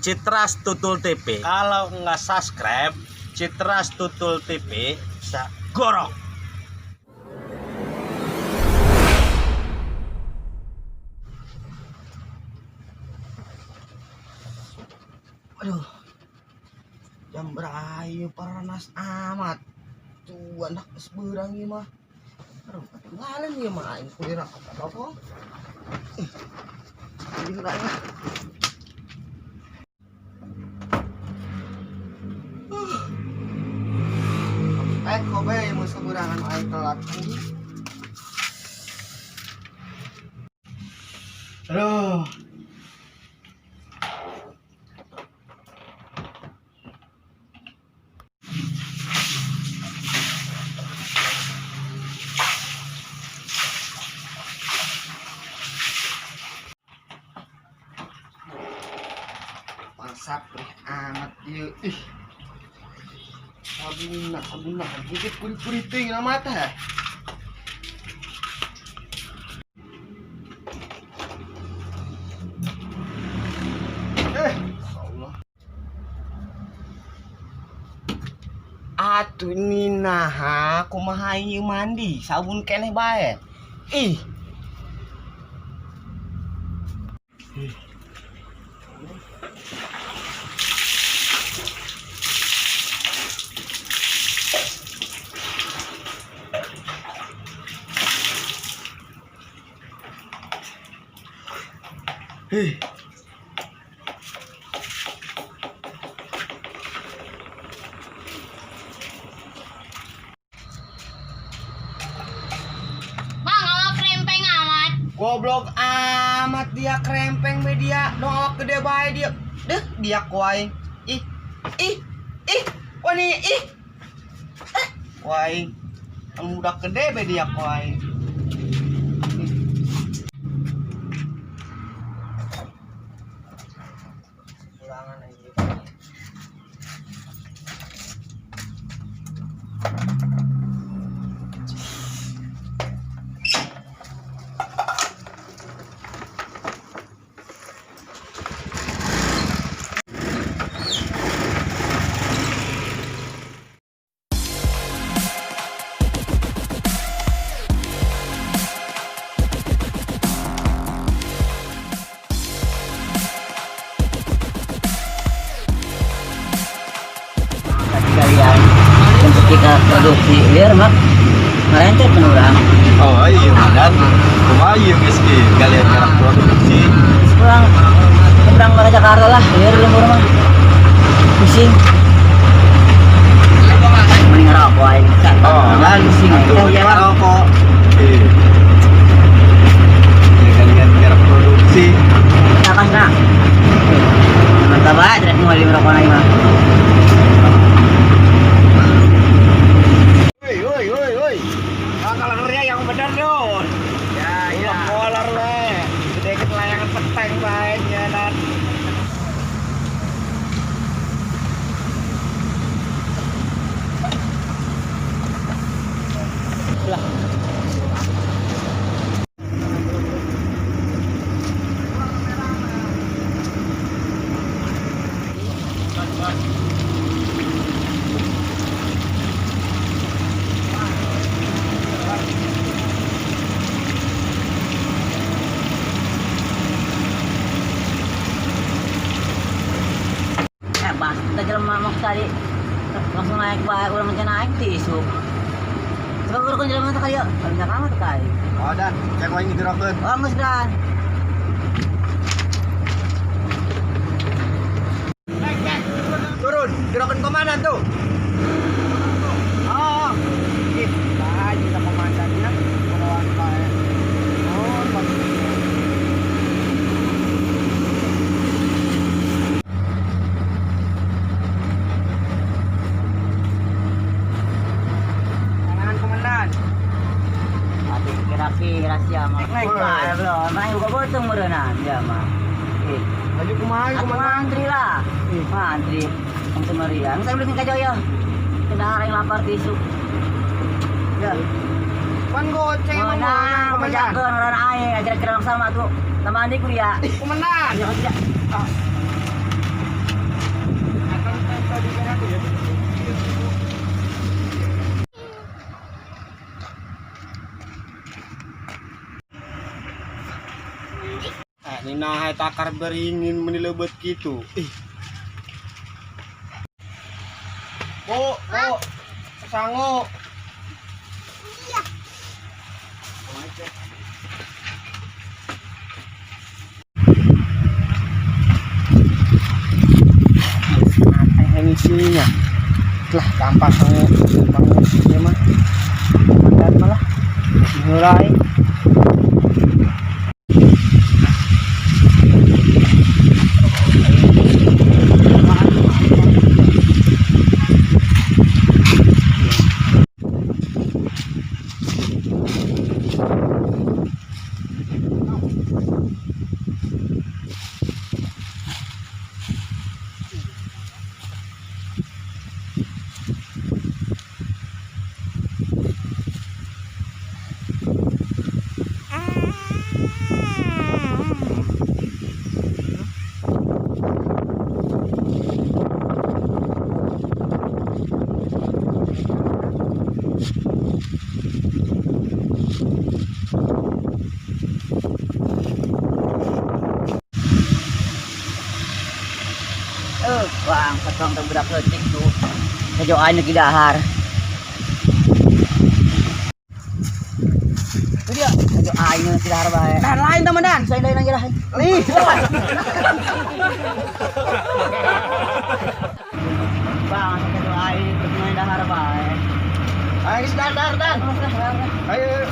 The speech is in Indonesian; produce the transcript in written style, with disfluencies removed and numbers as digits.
Citra Tutul TV. Kalau nggak subscribe Citra Tutul TV, bisa gorok. Aduh, jam berayu panas amat. Tuh anak seberang ini mah. Aduh, ketinggalan dia main kulira apa? Ini enggak ya. Kobe yang mau seberangan air telat ini. Aduh. Pasap amat ieu. Ih. Sabuna, gigit kulit tinggal mata. Allah. Atuh ninaha kumaha ieu mandi, sabun keneh bae. Ih. Hei. Bang, krempeng amat. Goblok amat dia krempeng be dia. Dongok gede bae dia. Deh, dia kuai. Ih. Wani ih. Kuai. Yang udah gede be dia kuai. Ulangan aja. Kalian yang ketika produksi liar mak ngerencet penurang. Oh iya, dan kumaha meski kalian gerak produksi. Seberang ke Jakarta lah, liar lembur mah pusing. Mending ngerokok aja. Oh, kan pusing itu ya. rokok. Ya kalian gerak produksi. Nah kan nak. Mantap banget, tidak mau merokok lagi mah. Woi. Kalau kerja yang benar dong. Ya. Kolar le. Sedikit layangan peteng baiknya dan. Pas kita jalan mau tadi langsung naik baik udah macam naik tisu. Coba udah jalan mana kali ya? Kalau nggak kamu tuh kali. Oh dan, cek lagi gerakan. Oh nggak sudah. Turun, gerakan komandan tuh. Oh. Kita kita komandannya melawan bae. Oh, bagus. Tangan komandan. Tapi kira-kira siapa? Naik baik belum. Naik buka botong merenang dia mah. Lagi kumaha Aku komandan? antri lah. Antri. Yang semeriang. Saya belum kacau ya. Kendaraan yang lapar tisu. Ya. Pan goceng Menang, komandan. menjaga orang air, ajar-ajar sama tuh. Sama adik kuliah. Komandan. Ya, tidak. Nah, takar beringin menilebet gitu. Ih. Kok, sango. Ini isinya. Lah, gampang sango. Bangun sini mah. Makan malah. Mulai. Bang, patong terberak letik tuh. Kejoan lagi dahar. Itu dia, kejoan lagi dahar bae. Dan lain teman dan. Saya lain lagi dah. Ih. Bang, kejoan lagi dahar bae. Ayo, dar. Ayo.